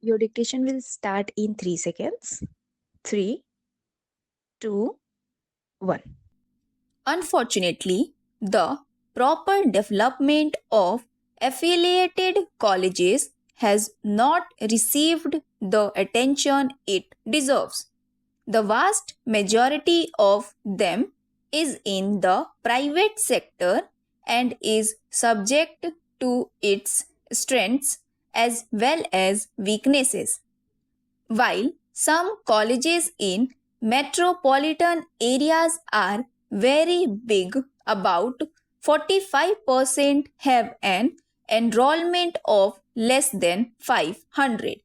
Your dictation will start in 3 seconds. 3, 2, 1. Unfortunately, the proper development of affiliated colleges has not received the attention it deserves. The vast majority of them is in the private sector and is subject to its strengths as well as weaknesses. While some colleges in metropolitan areas are very big, about 45% have an enrollment of less than 500.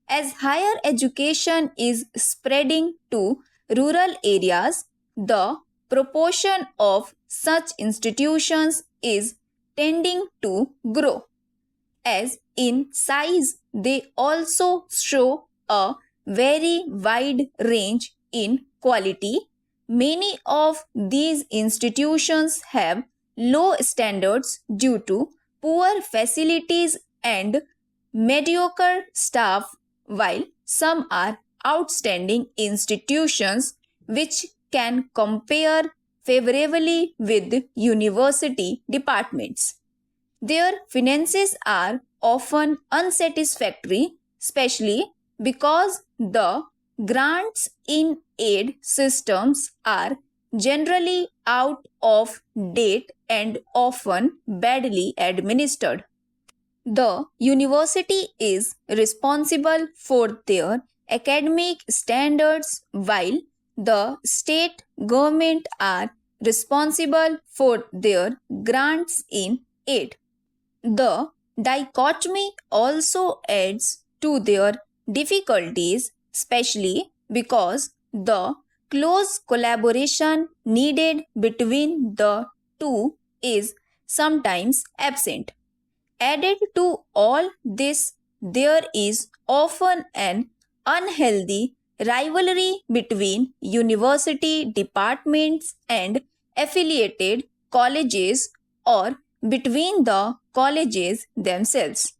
As higher education is spreading to rural areas, the proportion of such institutions is tending to grow. As in size, they also show a very wide range in quality. Many of these institutions have low standards due to poor facilities and mediocre staff, while some are outstanding institutions which can compare favorably with university departments. Their finances are often unsatisfactory, especially because the grants in aid systems are generally out of date and often badly administered. The university is responsible for their academic standards while the state government are responsible for their grants in aid. The dichotomy also adds to their difficulties, especially because the close collaboration needed between the two is sometimes absent. Added to all this, there is often an unhealthy rivalry between university departments and affiliated colleges or between the colleges themselves.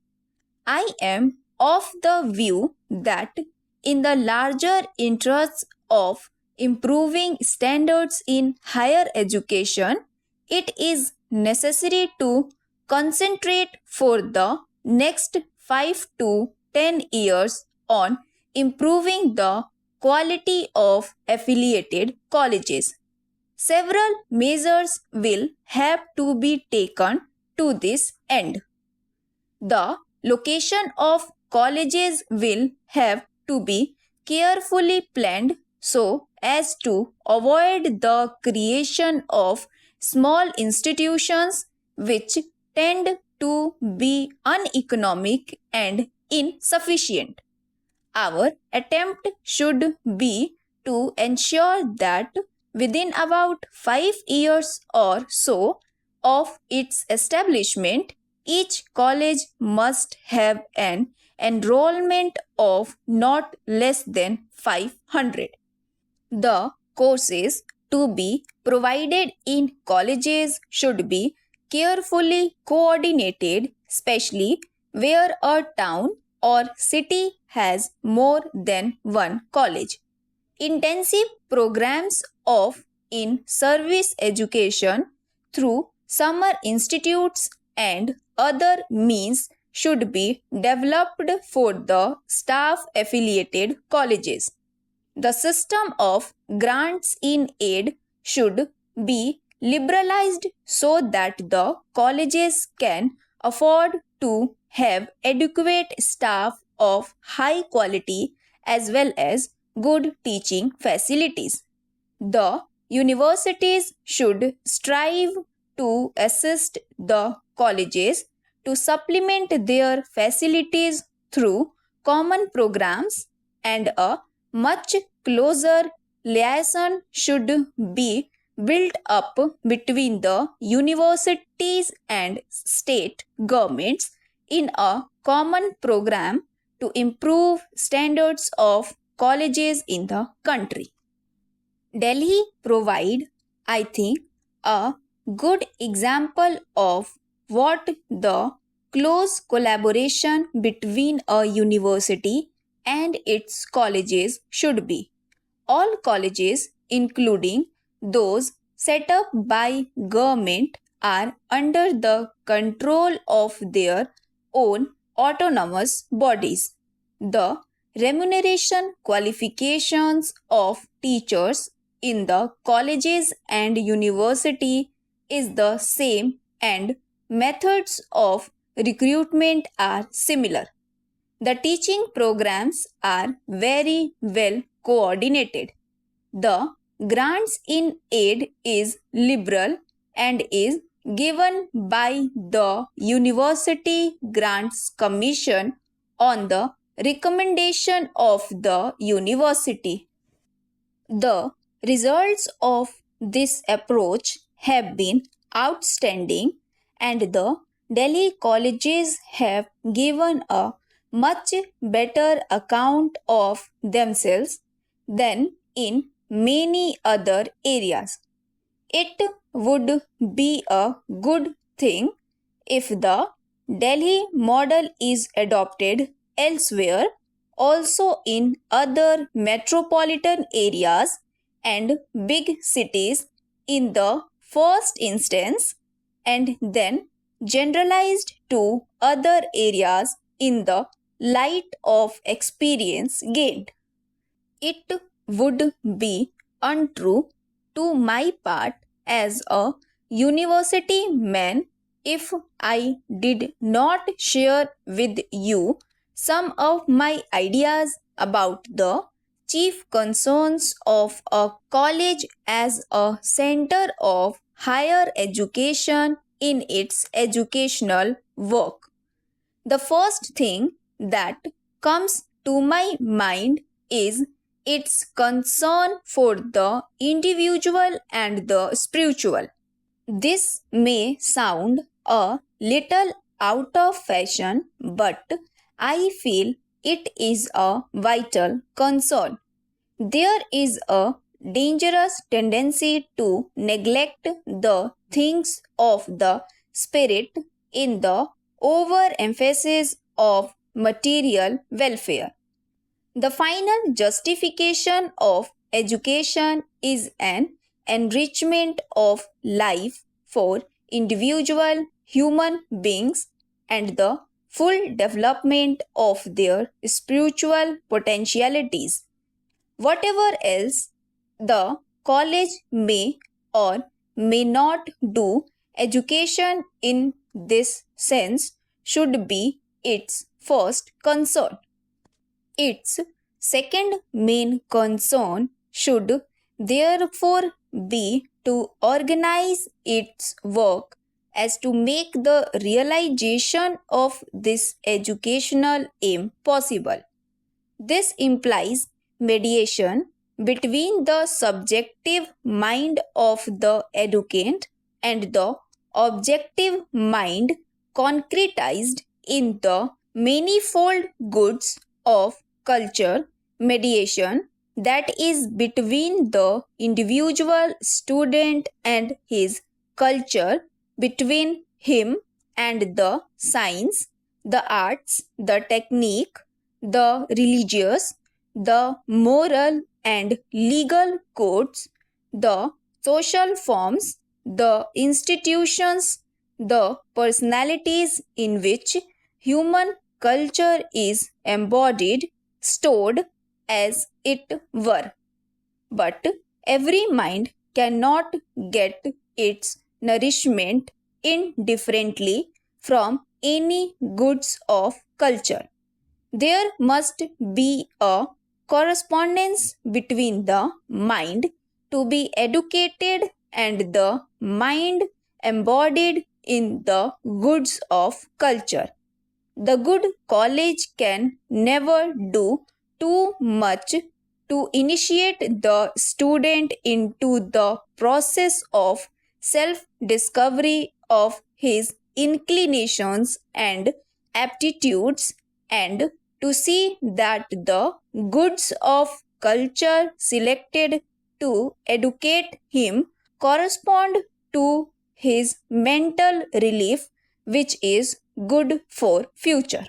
I am of the view that in the larger interests of improving standards in higher education, it is necessary to concentrate for the next 5 to 10 years on improving the quality of affiliated colleges. Several measures will have to be taken to this end. The location of colleges will have to be carefully planned so as to avoid the creation of small institutions which tend to be uneconomic and insufficient. Our attempt should be to ensure that within about 5 years or so of its establishment, each college must have an enrollment of not less than 500. The courses to be provided in colleges should be carefully coordinated, especially where a town or city has more than one college. Intensive programs of in service education through summer institutes and other means should be developed for the staff affiliated colleges. The system of grants in aid should be liberalized so that the colleges can afford to have adequate staff of high quality as well as good teaching facilities. The universities should strive to assist the colleges to supplement their facilities through common programs, and a much closer liaison should be built up between the universities and state governments in a common program to improve standards of colleges in the country. Delhi provide, I think, a good example of what the close collaboration between a university and its colleges should be. All colleges, including those set up by government, are under the control of their own autonomous bodies. The remuneration qualifications of teachers in the colleges and university is the same and methods of recruitment are similar. The teaching programs are very well coordinated. The grants in aid is liberal and is given by the University Grants Commission on the recommendation of the university. The results of this approach have been outstanding, and the Delhi colleges have given a much better account of themselves than in many other areas. It would be a good thing if the Delhi model is adopted elsewhere, also in other metropolitan areas and big cities in the first instance, and then generalized to other areas in the light of experience gained. It would be untrue to my part as a university man if I did not share with you some of my ideas about the chief concerns of a college as a center of higher education in its educational work. The first thing that comes to my mind is its concern for the individual and the spiritual. This may sound a little out of fashion, but I feel it is a vital concern. There is a dangerous tendency to neglect the things of the spirit in the overemphasis of material welfare. The final justification of education is an enrichment of life for individual human beings and the full development of their spiritual potentialities. Whatever else the college may or may not do, education in this sense should be its first concern. Its second main concern should therefore be to organize its work as to make the realization of this educational aim possible. This implies mediation between the subjective mind of the educand and the objective mind concretized in the manifold goods of culture, mediation that is between the individual student and his culture, between him and the science, the arts, the technique, the religious, the moral and legal codes, the social forms, the institutions, the personalities in which human culture is embodied, stored as it were. But every mind cannot get its nourishment indifferently from any goods of culture. There must be a correspondence between the mind to be educated and the mind embodied in the goods of culture. The good college can never do too much to initiate the student into the process of self discovery of his inclinations and aptitudes, and to see that the goods of culture selected to educate him correspond to his mental relief which is good for future.